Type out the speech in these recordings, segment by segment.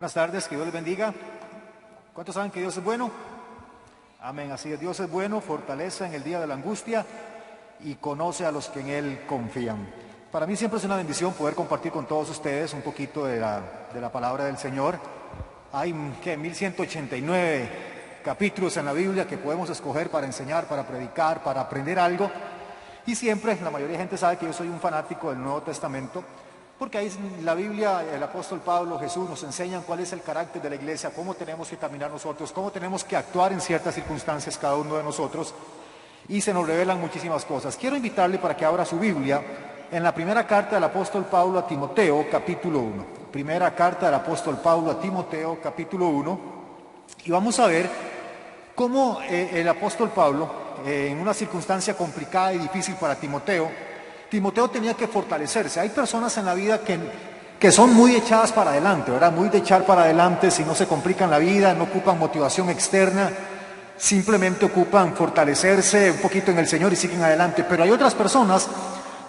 Buenas tardes, que Dios les bendiga. ¿Cuántos saben que Dios es bueno? Amén, así es, Dios es bueno, fortaleza en el día de la angustia y conoce a los que en Él confían. Para mí siempre es una bendición poder compartir con todos ustedes un poquito de la palabra del Señor. Hay 1189 capítulos en la Biblia que podemos escoger para enseñar, para predicar, para aprender algo. Y siempre, la mayoría de gente sabe que yo soy un fanático del Nuevo Testamento, porque ahí en la Biblia el apóstol Pablo, Jesús nos enseñan cuál es el carácter de la iglesia, cómo tenemos que caminar nosotros, cómo tenemos que actuar en ciertas circunstancias cada uno de nosotros, y se nos revelan muchísimas cosas. Quiero invitarle para que abra su Biblia en la primera carta del apóstol Pablo a Timoteo, capítulo 1. Primera carta del apóstol Pablo a Timoteo, capítulo 1, y vamos a ver cómo el apóstol Pablo, en una circunstancia complicada y difícil para Timoteo tenía que fortalecerse. Hay personas en la vida que son muy echadas para adelante, ¿verdad? Muy de echar para adelante, si no se complican la vida, no ocupan motivación externa, simplemente ocupan fortalecerse un poquito en el Señor y siguen adelante. Pero hay otras personas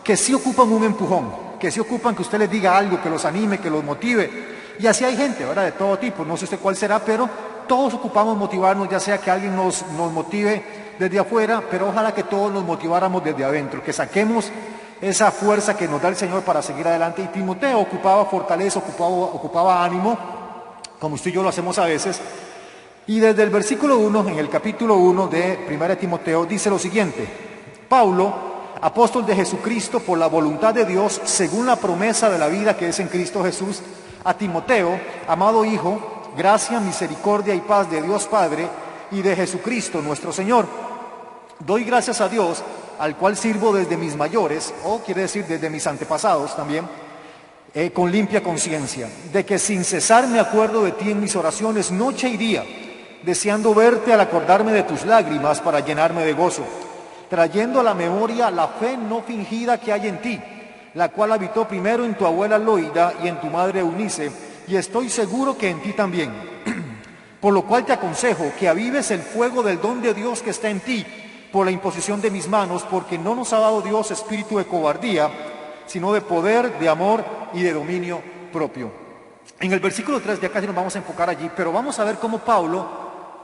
que sí ocupan un empujón, que sí ocupan que usted les diga algo, que los anime, que los motive. Y así hay gente, ¿verdad? De todo tipo, no sé usted cuál será, pero todos ocupamos motivarnos, ya sea que alguien nos motive desde afuera, pero ojalá que todos nos motiváramos desde adentro, que saquemos esa fuerza que nos da el Señor para seguir adelante. Y Timoteo ocupaba fortaleza, ocupaba ánimo, como usted y yo lo hacemos a veces. Y desde el versículo 1, en el capítulo 1 de 1 Timoteo, dice lo siguiente: Pablo, apóstol de Jesucristo por la voluntad de Dios, según la promesa de la vida que es en Cristo Jesús, a Timoteo, amado hijo, gracia, misericordia y paz de Dios Padre y de Jesucristo nuestro Señor. Doy gracias a Dios, al cual sirvo desde mis mayores, o quiere decir desde mis antepasados también, con limpia conciencia, de que sin cesar me acuerdo de ti en mis oraciones noche y día, deseando verte al acordarme de tus lágrimas para llenarme de gozo, trayendo a la memoria la fe no fingida que hay en ti, la cual habitó primero en tu abuela Loida y en tu madre Eunice, y estoy seguro que en ti también. Por lo cual te aconsejo que avives el fuego del don de Dios que está en ti, por la imposición de mis manos, porque no nos ha dado Dios espíritu de cobardía, sino de poder, de amor y de dominio propio. En el versículo 3, ya casi nos vamos a enfocar allí, pero vamos a ver cómo Pablo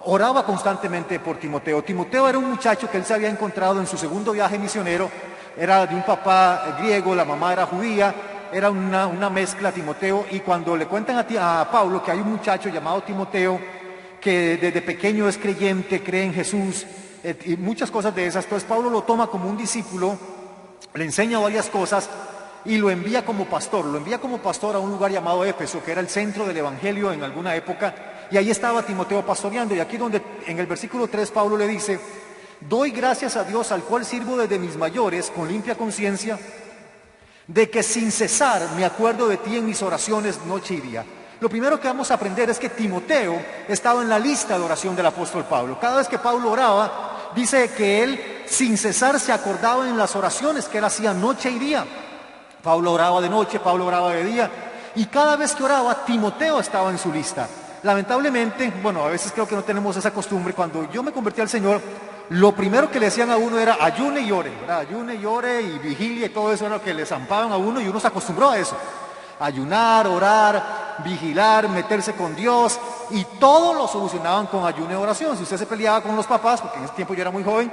oraba constantemente por Timoteo. Timoteo era un muchacho que él se había encontrado en su segundo viaje misionero, era de un papá griego, la mamá era judía, era una mezcla Timoteo, y cuando le cuentan a Pablo que hay un muchacho llamado Timoteo, que desde pequeño es creyente, cree en Jesús, y muchas cosas de esas, pues Pablo lo toma como un discípulo, le enseña varias cosas y lo envía como pastor a un lugar llamado Éfeso, que era el centro del evangelio en alguna época, y ahí estaba Timoteo pastoreando. Y aquí donde en el versículo 3 Pablo le dice: doy gracias a Dios, al cual sirvo desde mis mayores con limpia conciencia, de que sin cesar me acuerdo de ti en mis oraciones noche y día. Lo primero que vamos a aprender es que Timoteo estaba en la lista de oración del apóstol Pablo. Cada vez que Pablo oraba, dice que él sin cesar se acordaba en las oraciones que él hacía noche y día. Pablo oraba de noche, Pablo oraba de día, y cada vez que oraba, Timoteo estaba en su lista. Lamentablemente, a veces creo que no tenemos esa costumbre. Cuando yo me convertí al Señor, lo primero que le decían a uno era ayune y ore, ¿verdad? Ayune y ore, y vigilia y todo eso era lo que le zampaban a uno, y uno se acostumbró a eso. Ayunar, orar, vigilar, meterse con Dios, y todo lo solucionaban con ayuno y oración. Si usted se peleaba con los papás, porque en ese tiempo yo era muy joven,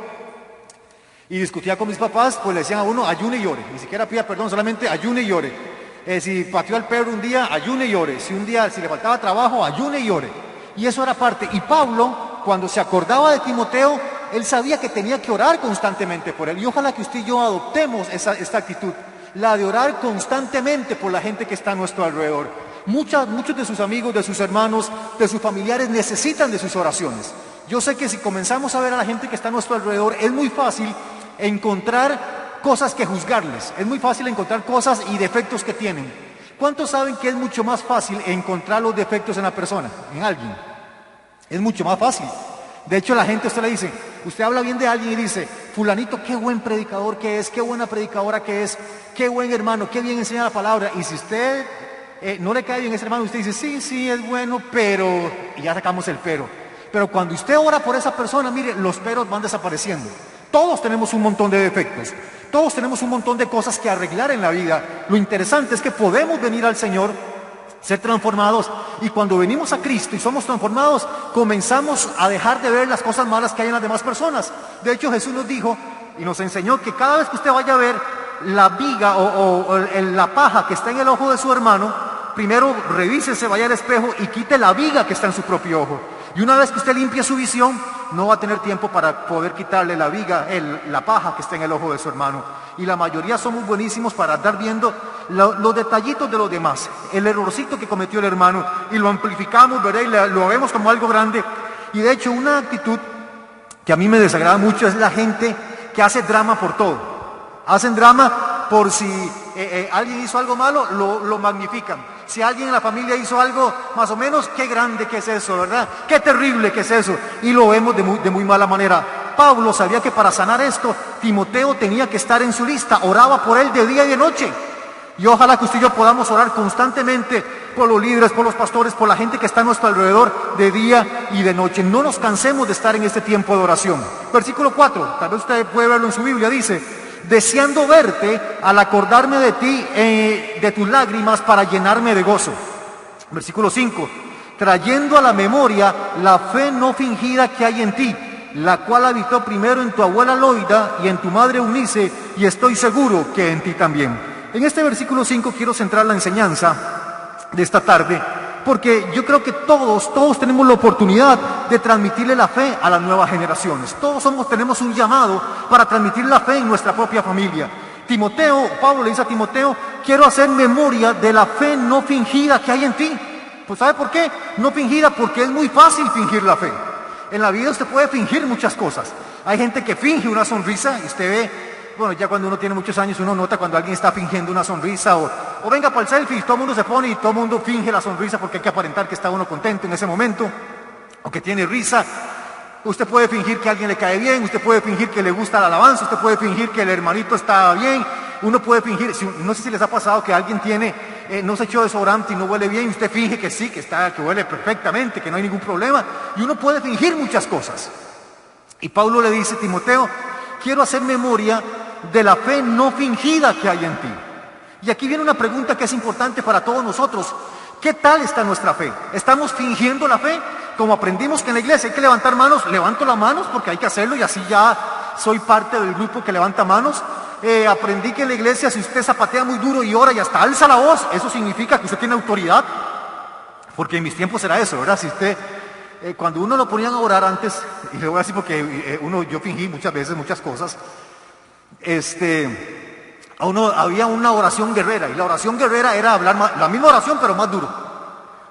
y discutía con mis papás, pues le decían a uno ayune y ore, ni siquiera pida perdón, solamente ayune y ore. Si pateó al perro un día, ayune y ore. Si le faltaba trabajo, ayune y ore. Y eso era parte. Y Pablo, cuando se acordaba de Timoteo, él sabía que tenía que orar constantemente por él. Y ojalá que usted y yo adoptemos esta actitud, la de orar constantemente por la gente que está a nuestro alrededor. Muchos de sus amigos, de sus hermanos, de sus familiares necesitan de sus oraciones. Yo sé que si comenzamos a ver a la gente que está a nuestro alrededor, es muy fácil encontrar cosas que juzgarles, es muy fácil encontrar cosas y defectos que tienen. ¿Cuántos saben que es mucho más fácil encontrar los defectos en la persona, en alguien? Es mucho más fácil. De hecho, la gente, usted le dice, usted habla bien de alguien y dice: fulanito, qué buen predicador que es, qué buena predicadora que es, qué buen hermano, qué bien enseña la palabra. Y si usted no le cae bien a ese hermano, usted dice: sí, es bueno, pero... y ya sacamos el pero. Pero cuando usted ora por esa persona, mire, los peros van desapareciendo. Todos tenemos un montón de defectos, todos tenemos un montón de cosas que arreglar en la vida. Lo interesante es que podemos venir al Señor ser transformados. Y cuando venimos a Cristo y somos transformados, comenzamos a dejar de ver las cosas malas que hay en las demás personas. De hecho, Jesús nos dijo y nos enseñó que cada vez que usted vaya a ver la viga o la paja que está en el ojo de su hermano, primero revísese, vaya al espejo y quite la viga que está en su propio ojo. Y una vez que usted limpie su visión, no va a tener tiempo para poder quitarle la viga, la paja que está en el ojo de su hermano. Y la mayoría somos buenísimos para andar viendo los detallitos de los demás, el errorcito que cometió el hermano, y lo amplificamos, ¿verdad? Y lo vemos como algo grande. Y de hecho, una actitud que a mí me desagrada mucho es la gente que hace drama por todo. Hacen drama por si alguien hizo algo malo, lo magnifican. Si alguien en la familia hizo algo más o menos, qué grande que es eso, ¿verdad? Qué terrible que es eso. Y lo vemos de muy mala manera. Pablo sabía que para sanar esto, Timoteo tenía que estar en su lista. Oraba por él de día y de noche. Y ojalá que usted y yo podamos orar constantemente por los líderes, por los pastores, por la gente que está a nuestro alrededor de día y de noche. No nos cansemos de estar en este tiempo de oración. Versículo 4, tal vez usted puede verlo en su Biblia, dice: deseando verte al acordarme de ti, de tus lágrimas, para llenarme de gozo. Versículo 5, trayendo a la memoria la fe no fingida que hay en ti, la cual habitó primero en tu abuela Loida y en tu madre Eunice, y estoy seguro que en ti también. En este versículo 5 quiero centrar la enseñanza de esta tarde, porque yo creo que todos tenemos la oportunidad de transmitirle la fe a las nuevas generaciones. Tenemos un llamado para transmitir la fe en nuestra propia familia. Pablo le dice a Timoteo: quiero hacer memoria de la fe no fingida que hay en ti. Pues ¿sabe por qué? No fingida, porque es muy fácil fingir la fe. En la vida usted puede fingir muchas cosas. Hay gente que finge una sonrisa y usted ve, bueno, ya cuando uno tiene muchos años, uno nota cuando alguien está fingiendo una sonrisa, o venga para el selfie, todo el mundo se pone y todo el mundo finge la sonrisa porque hay que aparentar que está uno contento en ese momento, o que tiene risa. Usted puede fingir que a alguien le cae bien, usted puede fingir que le gusta la alabanza, usted puede fingir que el hermanito está bien, uno puede fingir, no sé si les ha pasado que alguien no se echó desodorante y no huele bien, y usted finge que sí, que huele perfectamente, que no hay ningún problema, y uno puede fingir muchas cosas. Y Pablo le dice: Timoteo, quiero hacer memoria de la fe no fingida que hay en ti. Y aquí viene una pregunta que es importante para todos nosotros. ¿Qué tal está nuestra fe? ¿Estamos fingiendo la fe? Como aprendimos que en la iglesia hay que levantar manos, levanto las manos porque hay que hacerlo, y así ya soy parte del grupo que levanta manos. Aprendí que en la iglesia, si usted zapatea muy duro y ora y hasta alza la voz, eso significa que usted tiene autoridad. Porque en mis tiempos era eso, ¿verdad? Si usted, cuando uno lo ponían a orar antes, y le voy a decir porque yo fingí muchas veces muchas cosas, había una oración guerrera, y la oración guerrera era hablar la misma oración pero más duro.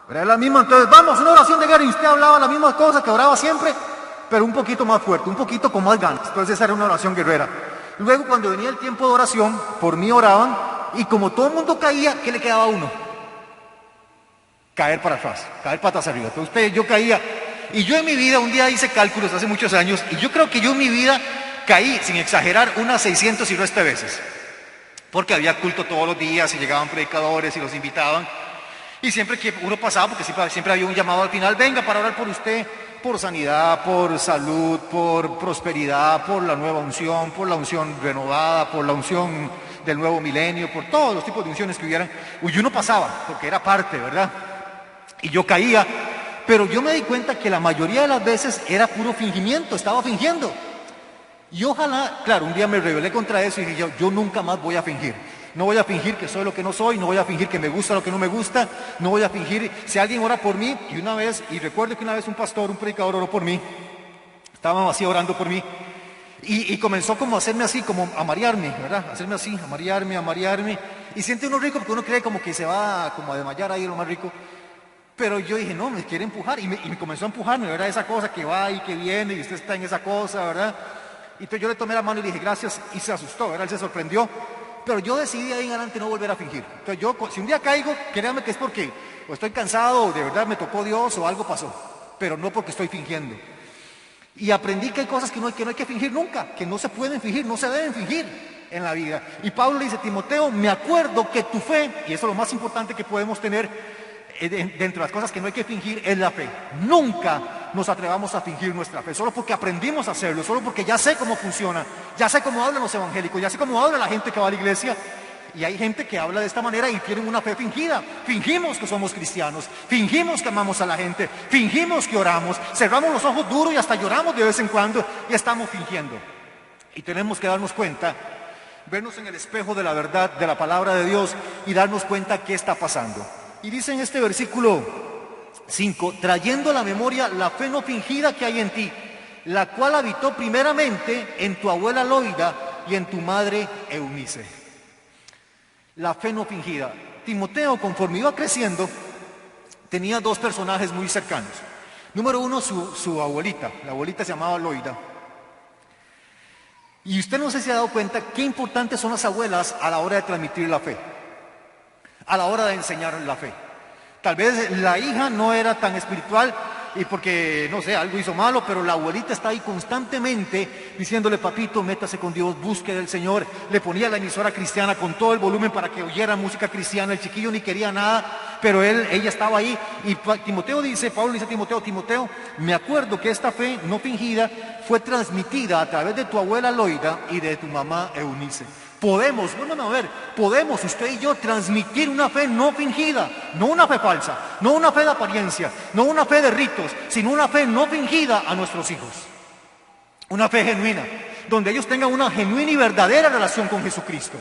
Era la misma, entonces vamos, una oración de guerra, y usted hablaba la misma cosa que oraba siempre, pero un poquito más fuerte, un poquito con más ganas. Entonces esa era una oración guerrera. Luego, cuando venía el tiempo de oración, por mí oraban, y como todo el mundo caía, ¿qué le quedaba a uno? Caer para atrás, caer patas arriba. Entonces yo caía, y yo en mi vida, un día hice cálculos hace muchos años, y yo creo que yo en mi vida caí, sin exagerar, unas 600 y reste veces, porque había culto todos los días y llegaban predicadores y los invitaban, y siempre que uno pasaba, porque siempre había un llamado al final: venga para orar por usted, por sanidad, por salud, por prosperidad, por la nueva unción, por la unción renovada, por la unción del nuevo milenio, por todos los tipos de unciones que hubieran. Y uno pasaba, porque era parte, ¿verdad? Y yo caía, pero yo me di cuenta que la mayoría de las veces era puro fingimiento, estaba fingiendo. Y ojalá, claro, un día me rebelé contra eso y dije: yo nunca más voy a fingir. No voy a fingir que soy lo que no soy, no voy a fingir que me gusta lo que no me gusta, no voy a fingir. Si alguien ora por mí, y recuerdo que una vez un pastor, un predicador oró por mí, estaba así orando por mí, y comenzó como a hacerme así, como a marearme, ¿verdad? Hacerme así, a marearme, y siente uno rico porque uno cree como que se va como a desmayar ahí, lo más rico. Pero yo dije: no, me quiere empujar, y me comenzó a empujarme, ¿verdad? Esa cosa que va y que viene, y usted está en esa cosa, ¿verdad? Y entonces yo le tomé la mano y le dije: gracias, y se asustó, ¿verdad? Él se sorprendió, pero yo decidí ahí en adelante no volver a fingir. Entonces si un día caigo, créanme que es porque o estoy cansado, o de verdad me tocó Dios, o algo pasó, pero no porque estoy fingiendo. Y aprendí que hay cosas que no hay que fingir nunca, que no se pueden fingir, no se deben fingir en la vida. Y Pablo le dice: Timoteo, me acuerdo que tu fe, y eso es lo más importante que podemos tener, dentro de las cosas que no hay que fingir, es la fe. Nunca nos atrevamos a fingir nuestra fe, solo porque aprendimos a hacerlo, solo porque ya sé cómo funciona, ya sé cómo hablan los evangélicos, ya sé cómo habla la gente que va a la iglesia, Y hay gente que habla de esta manera y tienen una fe fingida. Fingimos que somos cristianos, fingimos que amamos a la gente, fingimos que oramos, cerramos los ojos duros y hasta lloramos de vez en cuando y estamos fingiendo. Y tenemos que darnos cuenta, vernos en el espejo de la verdad, de la palabra de Dios y darnos cuenta qué está pasando. Y dice en este versículo 5, trayendo a la memoria la fe no fingida que hay en ti, la cual habitó primeramente en tu abuela Loida y en tu madre Eunice. La fe no fingida. Timoteo, conforme iba creciendo, tenía dos personajes muy cercanos. Número uno, su abuelita. La abuelita se llamaba Loida. Y usted no sé si ha dado cuenta qué importantes son las abuelas a la hora de transmitir la fe, a la hora de enseñar la fe. Tal vez la hija no era tan espiritual y porque, no sé, algo hizo malo, pero la abuelita está ahí constantemente diciéndole: papito, métase con Dios, busque del Señor. Le ponía la emisora cristiana con todo el volumen para que oyera música cristiana. El chiquillo ni quería nada, pero ella estaba ahí. Y Timoteo dice, Pablo dice a Timoteo: Timoteo, me acuerdo que esta fe no fingida fue transmitida a través de tu abuela Loida y de tu mamá Eunice. Podemos usted y yo transmitir una fe no fingida, no una fe falsa, no una fe de apariencia, no una fe de ritos, sino una fe no fingida a nuestros hijos. Una fe genuina, donde ellos tengan una genuina y verdadera relación con Jesucristo,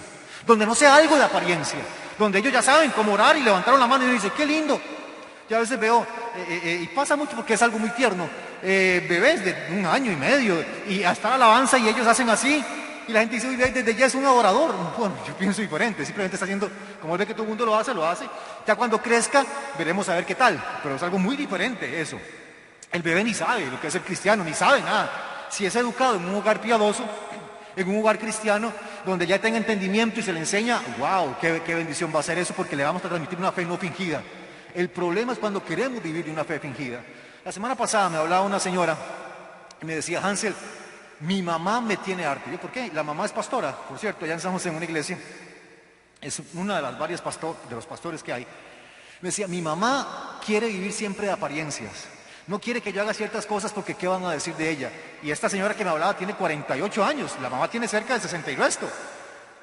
donde no sea algo de apariencia, donde ellos ya saben cómo orar y levantaron la mano y dicen: qué lindo. Yo a veces veo, y pasa mucho porque es algo muy tierno, bebés de 1 año y medio y hasta la alabanza y ellos hacen así. Y la gente dice: uy, desde ya es un adorador. Bueno, yo pienso diferente, simplemente está haciendo, como él ve que todo el mundo lo hace. Ya cuando crezca, veremos a ver qué tal, pero es algo muy diferente eso. El bebé ni sabe lo que es ser cristiano, ni sabe nada. Si es educado en un hogar piadoso, en un hogar cristiano, donde ya tenga entendimiento y se le enseña, wow, qué bendición va a ser eso, porque le vamos a transmitir una fe no fingida. El problema es cuando queremos vivir de una fe fingida. La semana pasada me hablaba una señora y me decía: Hansel, mi mamá me tiene harto. ¿Yo por qué? La mamá es pastora, por cierto, allá en San José, en una iglesia. Es una de las varias de los pastores que hay. Me decía: mi mamá quiere vivir siempre de apariencias. No quiere que yo haga ciertas cosas porque ¿qué van a decir de ella? Y esta señora que me hablaba tiene 48 años. La mamá tiene cerca de 60 y resto.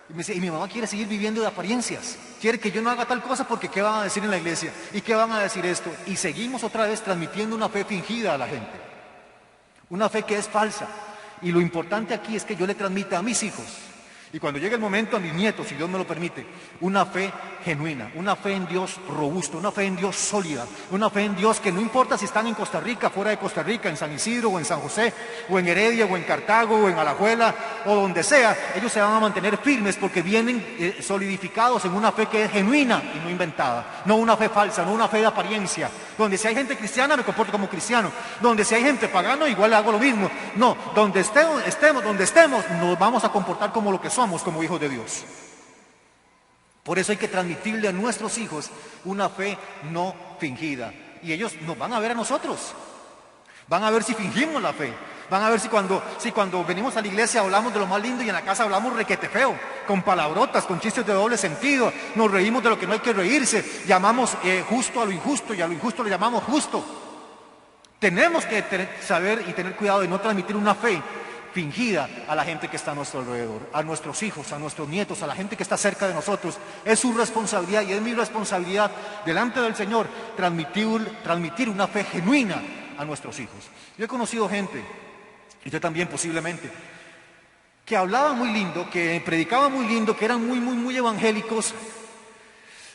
Y me decía: y mi mamá quiere seguir viviendo de apariencias. Quiere que yo no haga tal cosa porque ¿qué van a decir en la iglesia? ¿Y qué van a decir esto? Y seguimos otra vez transmitiendo una fe fingida a la gente. Una fe que es falsa. Y lo importante aquí es que yo le transmita a mis hijos, y cuando llegue el momento a mis nietos, si Dios me lo permite, una fe genuina, una fe en Dios robusta, una fe en Dios sólida, una fe en Dios que no importa si están en Costa Rica, fuera de Costa Rica, en San Isidro o en San José, o en Heredia, o en Cartago, o en Alajuela, o donde sea, ellos se van a mantener firmes porque vienen solidificados en una fe que es genuina y no inventada, no una fe falsa, no una fe de apariencia, donde si hay gente cristiana me comporto como cristiano, donde si hay gente pagana igual hago lo mismo. No, donde estemos, nos vamos a comportar como lo que somos, como hijos de Dios. Por eso hay que transmitirle a nuestros hijos una fe no fingida. Y ellos nos van a ver a nosotros. Van a ver si fingimos la fe. Van a ver si cuando venimos a la iglesia hablamos de lo más lindo y en la casa hablamos requete feo, con palabrotas, con chistes de doble sentido. Nos reímos de lo que no hay que reírse. Llamamos justo a lo injusto y a lo injusto le llamamos justo. Tenemos que saber y tener cuidado de no transmitir una fe fingida a la gente que está a nuestro alrededor, a nuestros hijos, a nuestros nietos, a la gente que está cerca de nosotros. Es su responsabilidad y es mi responsabilidad delante del Señor transmitir una fe genuina a nuestros hijos. Yo he conocido gente, y usted también posiblemente, que hablaba muy lindo, que predicaba muy lindo, que eran muy evangélicos,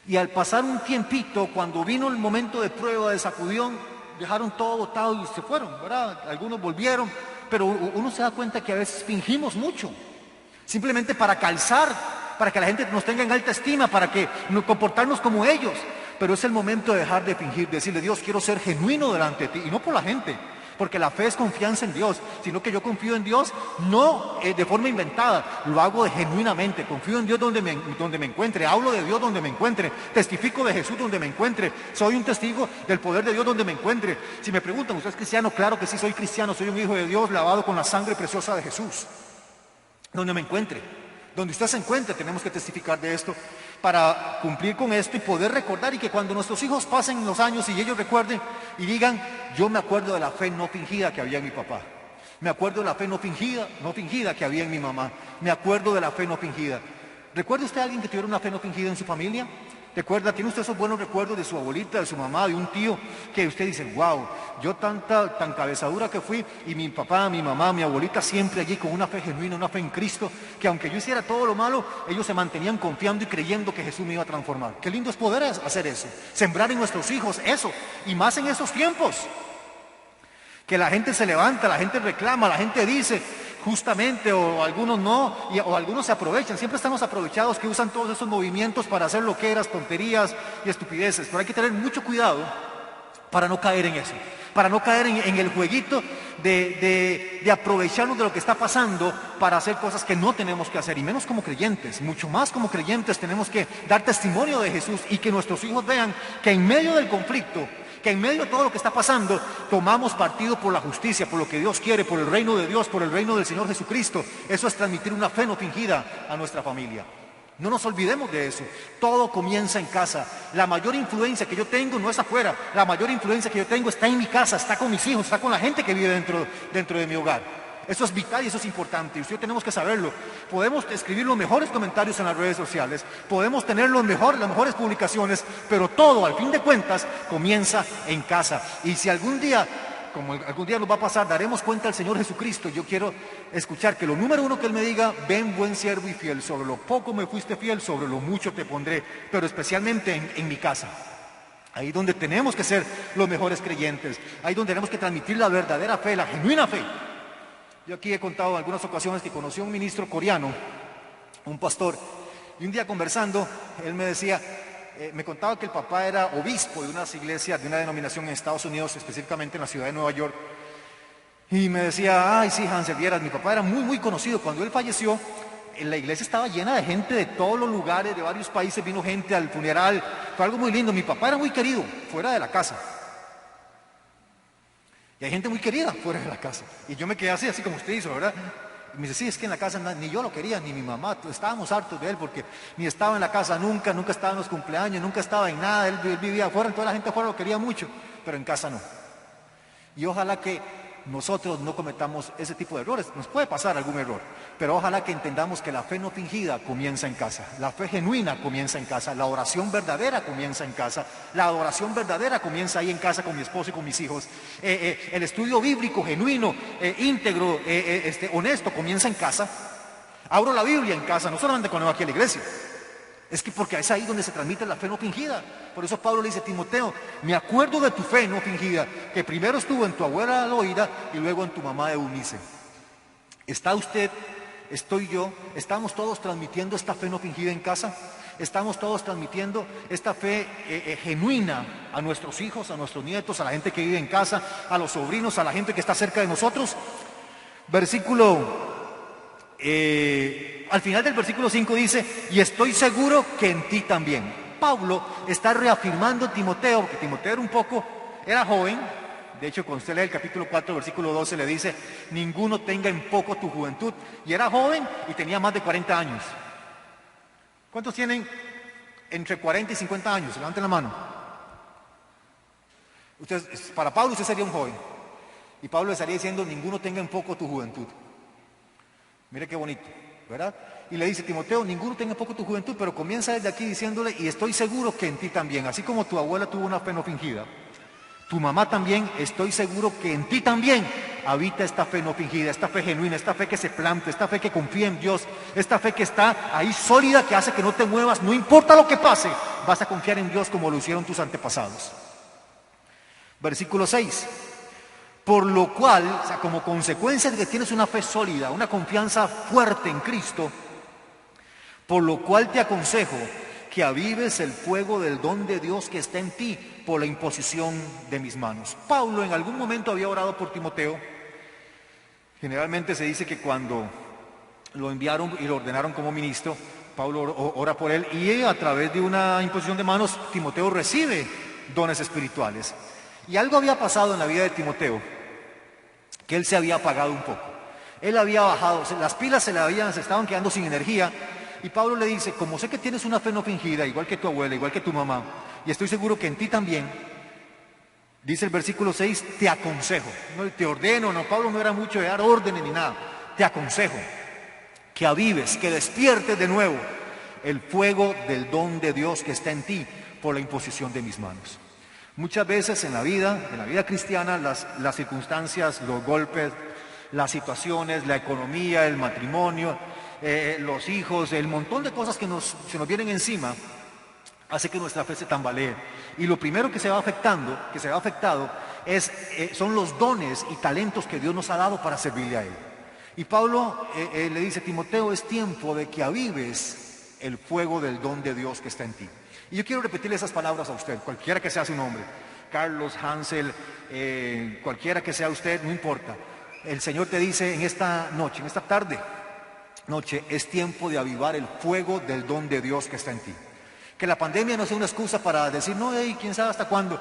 y al pasar un tiempito, cuando vino el momento de prueba, de sacudión, dejaron todo botado y se fueron, ¿verdad? Algunos volvieron, pero uno se da cuenta que a veces fingimos mucho, simplemente para calzar, para que la gente nos tenga en alta estima, para que comportarnos como ellos. Pero es el momento de dejar de fingir, de decirle: Dios, quiero ser genuino delante de ti, y no por la gente, porque la fe es confianza en Dios, sino que yo confío en Dios no de forma inventada, lo hago genuinamente, confío en Dios donde me encuentre, hablo de Dios donde me encuentre, testifico de Jesús donde me encuentre, soy un testigo del poder de Dios donde me encuentre. Si me preguntan: ¿usted es cristiano? Claro que sí, soy cristiano, soy un hijo de Dios lavado con la sangre preciosa de Jesús. Donde me encuentre, donde usted se encuentre, tenemos que testificar de esto para cumplir con esto y poder recordar, y que cuando nuestros hijos pasen los años y ellos recuerden y digan: yo me acuerdo de la fe no fingida que había en mi papá, me acuerdo de la fe no fingida que había en mi mamá, me acuerdo de la fe no fingida. ¿Recuerda usted a alguien que tuviera una fe no fingida en su familia? ¿Recuerda, tiene usted esos buenos recuerdos de su abuelita, de su mamá, de un tío, que usted dice, wow, yo tan cabezadura que fui, y mi papá, mi mamá, mi abuelita siempre allí con una fe genuina, una fe en Cristo, que aunque yo hiciera todo lo malo, ellos se mantenían confiando y creyendo que Jesús me iba a transformar? Qué lindo es poder hacer eso, sembrar en nuestros hijos eso, y más en esos tiempos, que la gente se levanta, la gente reclama, la gente dice, justamente, o algunos no, o algunos se aprovechan. Siempre estamos aprovechados que usan todos esos movimientos para hacer loqueras, tonterías y estupideces. Pero hay que tener mucho cuidado para no caer en eso, para no caer en el jueguito de aprovecharnos de lo que está pasando para hacer cosas que no tenemos que hacer, y menos como creyentes. Mucho más como creyentes tenemos que dar testimonio de Jesús, y que nuestros hijos vean que en medio del conflicto, que en medio de todo lo que está pasando, tomamos partido por la justicia, por lo que Dios quiere, por el reino de Dios, por el reino del Señor Jesucristo. Eso es transmitir una fe no fingida a nuestra familia. No nos olvidemos de eso. Todo comienza en casa. La mayor influencia que yo tengo no es afuera. La mayor influencia que yo tengo está en mi casa, está con mis hijos, está con la gente que vive dentro de mi hogar. Eso es vital y eso es importante, y usted tenemos que saberlo. Podemos escribir los mejores comentarios en las redes sociales, podemos tener las mejores publicaciones, pero todo, al fin de cuentas, comienza en casa. Y si algún día, como algún día nos va a pasar, daremos cuenta al Señor Jesucristo, yo quiero escuchar que lo número uno que Él me diga: ven, buen siervo y fiel, sobre lo poco me fuiste fiel, sobre lo mucho te pondré, pero especialmente en mi casa. Ahí donde tenemos que ser los mejores creyentes, ahí donde tenemos que transmitir la verdadera fe, la genuina fe. Yo aquí he contado en algunas ocasiones que conocí a un ministro coreano, un pastor, y un día conversando, él me decía, me contaba que el papá era obispo de unas iglesias, de una denominación en Estados Unidos, específicamente en la ciudad de Nueva York, y me decía, ay sí, Hansel, vieras, mi papá era muy conocido. Cuando él falleció, la iglesia estaba llena de gente de todos los lugares, de varios países, vino gente al funeral, fue algo muy lindo. Mi papá era muy querido, fuera de la casa. Y hay gente muy querida fuera de la casa. Y yo me quedé así como usted hizo, ¿verdad? Y me dice, sí, es que en la casa ni yo lo quería, ni mi mamá. Estábamos hartos de él porque ni estaba en la casa nunca estaba en los cumpleaños, nunca estaba en nada. Él vivía afuera, toda la gente afuera lo quería mucho, pero en casa no. Y ojalá que nosotros no cometamos ese tipo de errores. Nos puede pasar algún error, pero ojalá que entendamos que la fe no fingida comienza en casa, la fe genuina comienza en casa, la oración verdadera comienza en casa, la adoración verdadera comienza ahí en casa con mi esposo y con mis hijos, el estudio bíblico genuino, íntegro, honesto comienza en casa. Abro la Biblia en casa, no solamente cuando voy aquí a la iglesia. Es que porque es ahí donde se transmite la fe no fingida. Por eso Pablo le dice a Timoteo, me acuerdo de tu fe no fingida, que primero estuvo en tu abuela Loida y luego en tu mamá Eunice. ¿Está usted, estoy yo, estamos todos transmitiendo esta fe no fingida en casa? ¿Estamos todos transmitiendo esta fe genuina a nuestros hijos, a nuestros nietos, a la gente que vive en casa, a los sobrinos, a la gente que está cerca de nosotros? Al final del versículo 5 dice, y estoy seguro que en ti también. Pablo está reafirmando a Timoteo, porque Timoteo era joven. De hecho, cuando usted lee el capítulo 4, versículo 12, le dice, ninguno tenga en poco tu juventud. Y era joven y tenía más de 40 años. ¿Cuántos tienen entre 40 y 50 años? Levanten la mano. Para Pablo usted sería un joven. Y Pablo le estaría diciendo, ninguno tenga en poco tu juventud. Mire qué bonito, ¿verdad? Y le dice, Timoteo, ninguno tenga poco tu juventud, pero comienza desde aquí diciéndole, y estoy seguro que en ti también, así como tu abuela tuvo una fe no fingida, tu mamá también, estoy seguro que en ti también habita esta fe no fingida, esta fe genuina, esta fe que se planta, esta fe que confía en Dios, esta fe que está ahí sólida, que hace que no te muevas, no importa lo que pase, vas a confiar en Dios como lo hicieron tus antepasados. Versículo 6. Por lo cual, o sea, como consecuencia de que tienes una fe sólida, una confianza fuerte en Cristo, por lo cual te aconsejo que avives el fuego del don de Dios que está en ti por la imposición de mis manos. Pablo en algún momento había orado por Timoteo. Generalmente se dice que cuando lo enviaron y lo ordenaron como ministro, Pablo ora por él y a través de una imposición de manos, Timoteo recibe dones espirituales. Y algo había pasado en la vida de Timoteo, que él se había apagado un poco. Él había bajado, las pilas se estaban quedando sin energía. Y Pablo le dice, como sé que tienes una fe no fingida, igual que tu abuela, igual que tu mamá, y estoy seguro que en ti también, dice el versículo 6, te aconsejo, no te ordeno, no, Pablo no era mucho de dar órdenes ni nada, te aconsejo que avives, que despiertes de nuevo el fuego del don de Dios que está en ti por la imposición de mis manos. Muchas veces en la vida cristiana, las circunstancias, los golpes, las situaciones, la economía, el matrimonio, los hijos, el montón de cosas que se nos vienen encima, hace que nuestra fe se tambalee. Y lo primero que se va afectado, son los dones y talentos que Dios nos ha dado para servirle a Él. Y Pablo le dice: Timoteo, es tiempo de que avives el fuego del don de Dios que está en ti. Y yo quiero repetirle esas palabras a usted, cualquiera que sea su nombre, Carlos, Hansel, cualquiera que sea usted, no importa. El Señor te dice en esta noche, en esta tarde, es tiempo de avivar el fuego del don de Dios que está en ti. Que la pandemia no sea una excusa para decir, no, quién sabe hasta cuándo.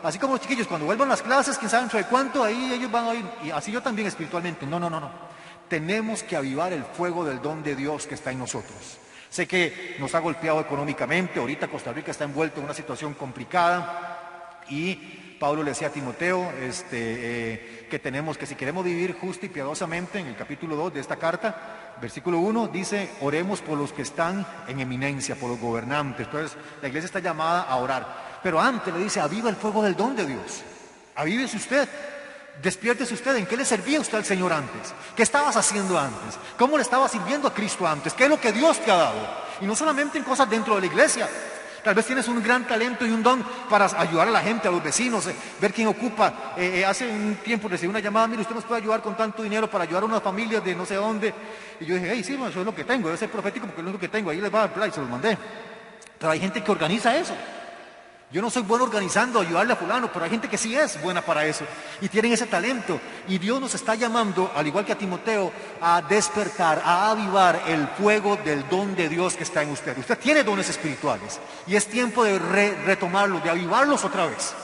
Así como los chiquillos, cuando vuelvan las clases, quién sabe dentro de cuánto, ahí ellos van a ir. Y así yo también espiritualmente. No. Tenemos que avivar el fuego del don de Dios que está en nosotros. Sé que nos ha golpeado económicamente. Ahorita Costa Rica está envuelto en una situación complicada. Y Pablo le decía a Timoteo que tenemos que, si queremos vivir justo y piadosamente, en el capítulo 2 de esta carta, versículo 1 dice: oremos por los que están en eminencia, por los gobernantes. Entonces la iglesia está llamada a orar. Pero antes le dice: aviva el fuego del don de Dios. Avívese usted, despiértese usted. ¿En qué le servía usted al Señor antes? ¿Qué estabas haciendo antes? ¿Cómo le estabas sirviendo a Cristo antes? ¿Qué es lo que Dios te ha dado? Y no solamente en cosas dentro de la iglesia. Tal vez tienes un gran talento y un don para ayudar a la gente, a los vecinos, ver quién ocupa. Hace un tiempo recibí una llamada: mire, usted nos puede ayudar con tanto dinero para ayudar a una familia de no sé dónde. Y yo dije: sí, bueno, eso es lo que tengo, debe ser profético porque es lo que tengo, ahí les va a dar, y se los mandé. Pero hay gente que organiza eso. Yo no soy bueno organizando, ayudarle a fulano, pero hay gente que sí es buena para eso y tienen ese talento. Y Dios nos está llamando, al igual que a Timoteo, a despertar, a avivar el fuego del don de Dios que está en usted. Usted tiene dones espirituales y es tiempo de retomarlos, de avivarlos otra vez.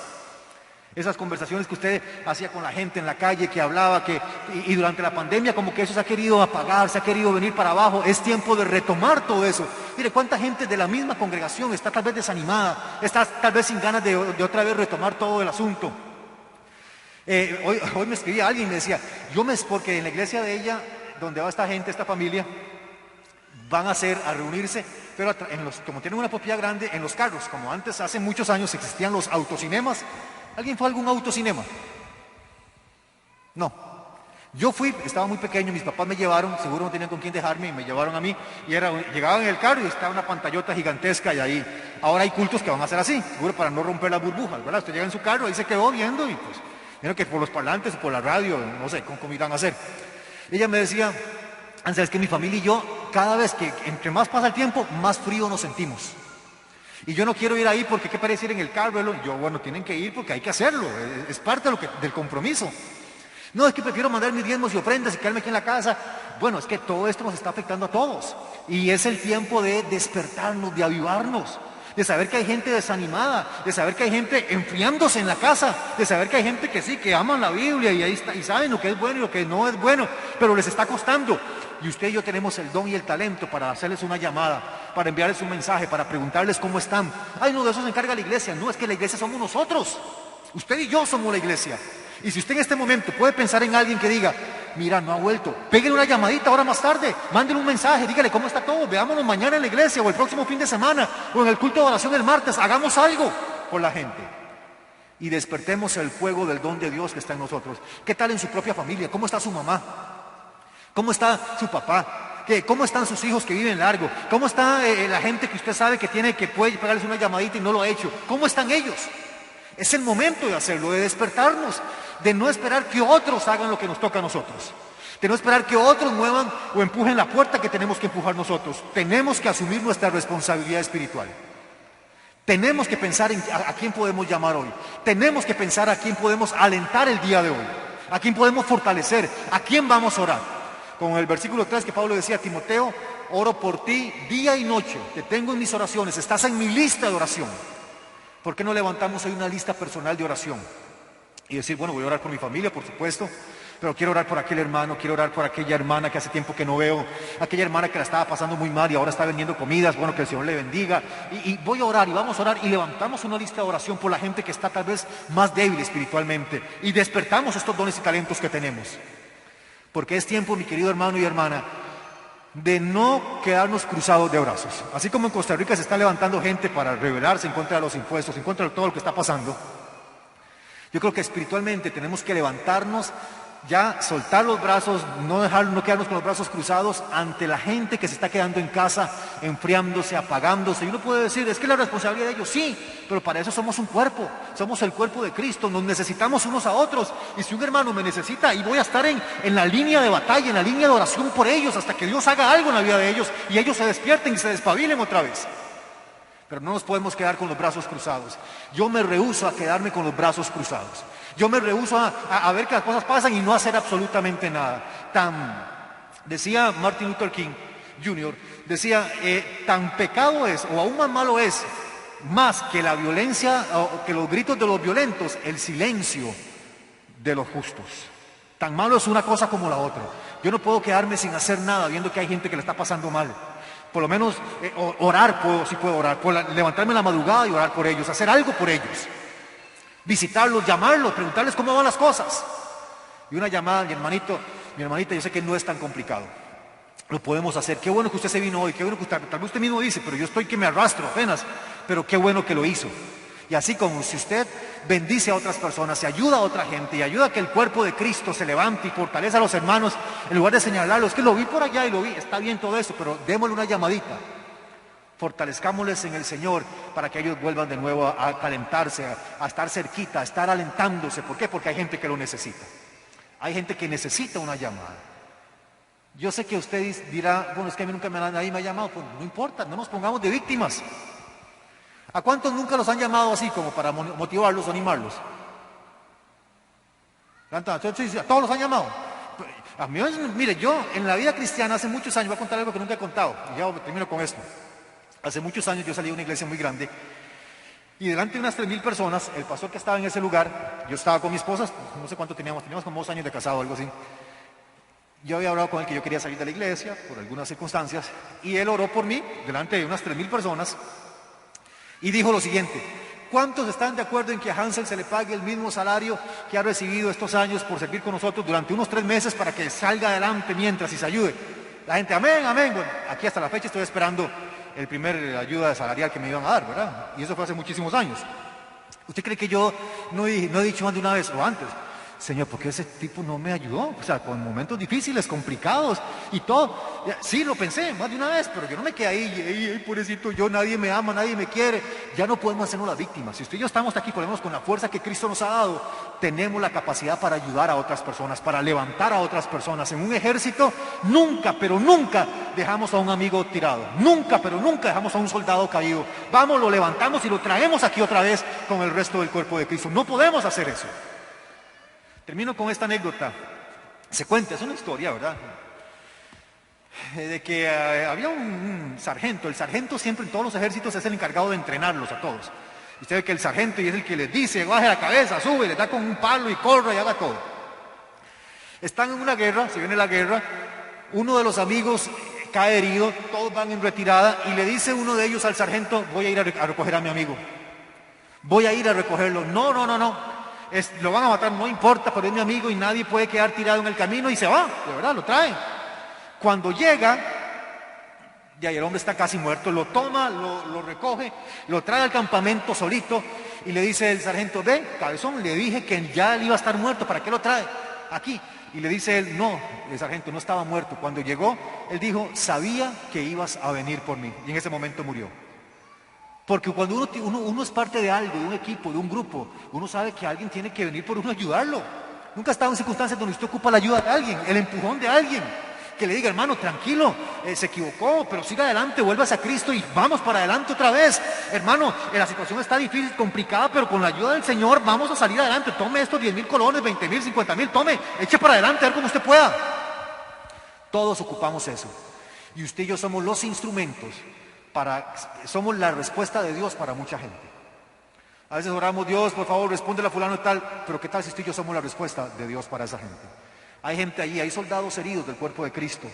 Esas conversaciones que usted hacía con la gente en la calle, que hablaba, y durante la pandemia como que eso se ha querido apagar, se ha querido venir para abajo. Es tiempo de retomar todo eso. Mire, cuánta gente de la misma congregación está tal vez desanimada, está tal vez sin ganas de otra vez retomar todo el asunto. Hoy me escribía alguien y me decía, porque en la iglesia de ella, donde va esta gente, esta familia, van a reunirse, pero como tienen una propiedad grande, en los carros, como antes, hace muchos años existían los autocinemas. ¿Alguien fue a algún autocinema? No. Yo fui, estaba muy pequeño, mis papás me llevaron, seguro no tenían con quién dejarme, y me llevaron a mí, y llegaban en el carro y estaba una pantallota gigantesca, y ahí, ahora hay cultos que van a ser así, seguro para no romper las burbujas, ¿verdad? Usted llega en su carro, ahí se quedó viendo, y pues, vieron que por los parlantes o por la radio, no sé cómo irán a hacer. Ella me decía: Ansel, es que mi familia y yo, cada vez que, entre más pasa el tiempo, más frío nos sentimos. Y yo no quiero ir ahí porque qué parece ir en el carro. Y yo, bueno, tienen que ir porque hay que hacerlo, es parte del compromiso. No, es que prefiero mandar mis diezmos y ofrendas y quedarme aquí en la casa. Bueno, es que todo esto nos está afectando a todos. Y es el tiempo de despertarnos, de avivarnos, de saber que hay gente desanimada, de saber que hay gente enfriándose en la casa, de saber que hay gente que sí, que aman la Biblia y ahí está, y saben lo que es bueno y lo que no es bueno, pero les está costando. Y usted y yo tenemos el don y el talento para hacerles una llamada, para enviarles un mensaje, para preguntarles cómo están. Ay, no, de eso se encarga la iglesia. No, es que la iglesia somos nosotros. Usted y yo somos la iglesia. Y si usted en este momento puede pensar en alguien que diga, mira, no ha vuelto, pégale una llamadita ahora más tarde, mándele un mensaje, dígale cómo está todo, veámonos mañana en la iglesia o el próximo fin de semana o en el culto de oración el martes, hagamos algo por la gente. Y despertemos el fuego del don de Dios que está en nosotros. ¿Qué tal en su propia familia? ¿Cómo está su mamá? ¿Cómo está su papá? ¿Cómo están sus hijos que viven largo? ¿Cómo está la gente que usted sabe que puede pegarles una llamadita y no lo ha hecho? ¿Cómo están ellos? Es el momento de hacerlo, de despertarnos, de no esperar que otros hagan lo que nos toca a nosotros, de no esperar que otros muevan o empujen la puerta que tenemos que empujar nosotros. Tenemos que asumir nuestra responsabilidad espiritual. Tenemos que pensar en a quién podemos llamar hoy. Tenemos que pensar a quién podemos alentar el día de hoy, a quién podemos fortalecer, a quién vamos a orar. Con el versículo 3 que Pablo decía: Timoteo, oro por ti día y noche, te tengo en mis oraciones, estás en mi lista de oración. ¿Por qué no levantamos hoy una lista personal de oración? Y decir, bueno, voy a orar por mi familia, por supuesto, pero quiero orar por aquel hermano, quiero orar por aquella hermana que hace tiempo que no veo, aquella hermana que la estaba pasando muy mal y ahora está vendiendo comidas, bueno, que el Señor le bendiga. Y voy a orar y vamos a orar y levantamos una lista de oración por la gente que está tal vez más débil espiritualmente y despertamos estos dones y talentos que tenemos. Porque es tiempo, mi querido hermano y hermana, de no quedarnos cruzados de brazos. Así como en Costa Rica se está levantando gente para rebelarse en contra de los impuestos, en contra de todo lo que está pasando, yo creo que espiritualmente tenemos que levantarnos, ya soltar los brazos, no quedarnos con los brazos cruzados ante la gente que se está quedando en casa, enfriándose, apagándose. Y uno puede decir, es que la responsabilidad de ellos, sí, pero para eso somos un cuerpo, somos el cuerpo de Cristo, nos necesitamos unos a otros. Y si un hermano me necesita, y voy a estar en la línea de batalla, en la línea de oración por ellos, hasta que Dios haga algo en la vida de ellos, y ellos se despierten y se despabilen otra vez. Pero no nos podemos quedar con los brazos cruzados. Yo me rehúso a quedarme con los brazos cruzados. Yo me rehúso a ver que las cosas pasan y no hacer absolutamente nada. Decía Martin Luther King Jr., decía, tan pecado es, o aún más malo es, más que la violencia, o que los gritos de los violentos, el silencio de los justos. Tan malo es una cosa como la otra. Yo no puedo quedarme sin hacer nada viendo que hay gente que le está pasando mal. Por lo menos orar, sí puedo orar, levantarme en la madrugada y orar por ellos, hacer algo por ellos, visitarlos, llamarlos, preguntarles cómo van las cosas. Y una llamada, mi hermanita, yo sé que no es tan complicado, lo podemos hacer. Qué bueno que usted se vino hoy, qué bueno que tal vez usted mismo dice, pero yo estoy que me arrastro apenas, pero qué bueno que lo hizo. Y así como si usted bendice a otras personas, se ayuda a otra gente y ayuda a que el cuerpo de Cristo se levante y fortaleza a los hermanos, en lugar de señalarlos, que lo vi por allá y lo vi, está bien todo eso, pero démosle una llamadita. Fortalezcámosles en el Señor para que ellos vuelvan de nuevo a calentarse, a estar cerquita, a estar alentándose. ¿Por qué? Porque hay gente que lo necesita. Hay gente que necesita una llamada. Yo sé que usted dirá, bueno, es que a mí nunca nadie me ha llamado. Pues no importa, no nos pongamos de víctimas. ¿A cuántos nunca los han llamado así como para motivarlos o animarlos? ¿A todos los han llamado? A mí, mire, yo en la vida cristiana hace muchos años, voy a contar algo que nunca he contado, y ya termino con esto. Hace muchos años yo salí de una iglesia muy grande y delante de unas 3,000 personas, el pastor que estaba en ese lugar, yo estaba con mi esposa, no sé cuánto teníamos como 2 años de casado o algo así. Yo había hablado con él que yo quería salir de la iglesia por algunas circunstancias y él oró por mí delante de unas 3,000 personas y dijo lo siguiente: ¿cuántos están de acuerdo en que a Hansel se le pague el mismo salario que ha recibido estos años por servir con nosotros durante unos 3 meses para que salga adelante mientras y se ayude? La gente, amén, amén. Bueno, aquí hasta la fecha estoy esperando el primer ayuda salarial que me iban a dar, ¿verdad? Y eso fue hace muchísimos años. ¿Usted cree que yo no he dicho más de una vez o antes? Señor, ¿por qué ese tipo no me ayudó? O sea, con momentos difíciles, complicados y todo. Sí, lo pensé más de una vez, pero yo no me quedé ahí, pobrecito yo, nadie me ama, nadie me quiere. Ya no podemos hacernos las víctimas. Si usted y yo estamos aquí, por lo menos con la fuerza que Cristo nos ha dado, tenemos la capacidad para ayudar a otras personas, para levantar a otras personas. En un ejército, nunca, pero nunca dejamos a un amigo tirado. Nunca, pero nunca dejamos a un soldado caído. Vamos, lo levantamos y lo traemos aquí otra vez con el resto del cuerpo de Cristo. No podemos hacer eso. Termino con esta anécdota. Se cuenta, es una historia, ¿verdad? De que había un sargento. El sargento siempre en todos los ejércitos es el encargado de entrenarlos a todos. Y usted ve que el sargento es el que les dice, baje la cabeza, sube, le da con un palo y corra y haga todo. Están en una guerra, se viene la guerra, uno de los amigos cae herido, todos van en retirada y le dice uno de ellos al sargento, voy a ir a recoger a mi amigo. Voy a ir a recogerlo. No. Lo van a matar, no importa, pero es mi amigo y nadie puede quedar tirado en el camino y se va, de verdad, lo trae. Cuando llega, ya el hombre está casi muerto, lo toma, lo recoge, lo trae al campamento solito y le dice el sargento, ve, cabezón, le dije que ya él iba a estar muerto, ¿para qué lo trae aquí? Y le dice él, no, el sargento no estaba muerto. Cuando llegó, él dijo, sabía que ibas a venir por mí, y en ese momento murió. Porque cuando uno es parte de algo, de un equipo, de un grupo, uno sabe que alguien tiene que venir por uno a ayudarlo. Nunca ha estado en circunstancias donde usted ocupa la ayuda de alguien, el empujón de alguien, que le diga, hermano, tranquilo, se equivocó, pero siga adelante, vuélvase a Cristo y vamos para adelante otra vez. Hermano, la situación está difícil, complicada, pero con la ayuda del Señor vamos a salir adelante. Tome estos 10,000 colones, 20,000, 50,000, tome, eche para adelante, a ver cómo usted pueda. Todos ocupamos eso. Y usted y yo somos los instrumentos somos la respuesta de Dios para mucha gente. A veces oramos, Dios, por favor, respóndele a fulano y tal, pero ¿qué tal si usted y yo somos la respuesta de Dios para esa gente? Hay gente allí, hay soldados heridos del cuerpo de Cristo,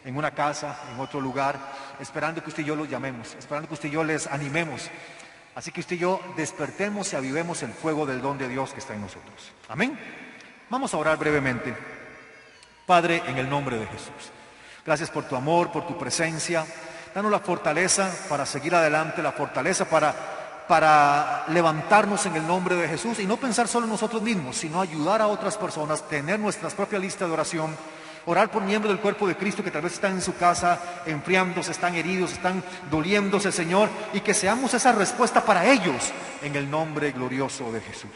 en una casa, en otro lugar, esperando que usted y yo los llamemos, esperando que usted y yo les animemos. Así que usted y yo despertemos y avivemos el fuego del don de Dios que está en nosotros. Amén. Vamos a orar brevemente. Padre, en el nombre de Jesús, Gracias por tu amor, por tu presencia. Danos la fortaleza para seguir adelante, la fortaleza para levantarnos en el nombre de Jesús y no pensar solo en nosotros mismos, sino ayudar a otras personas, tener nuestra propia lista de oración, orar por miembros del cuerpo de Cristo que tal vez están en su casa enfriándose, están heridos, están doliéndose, Señor, y que seamos esa respuesta para ellos en el nombre glorioso de Jesús.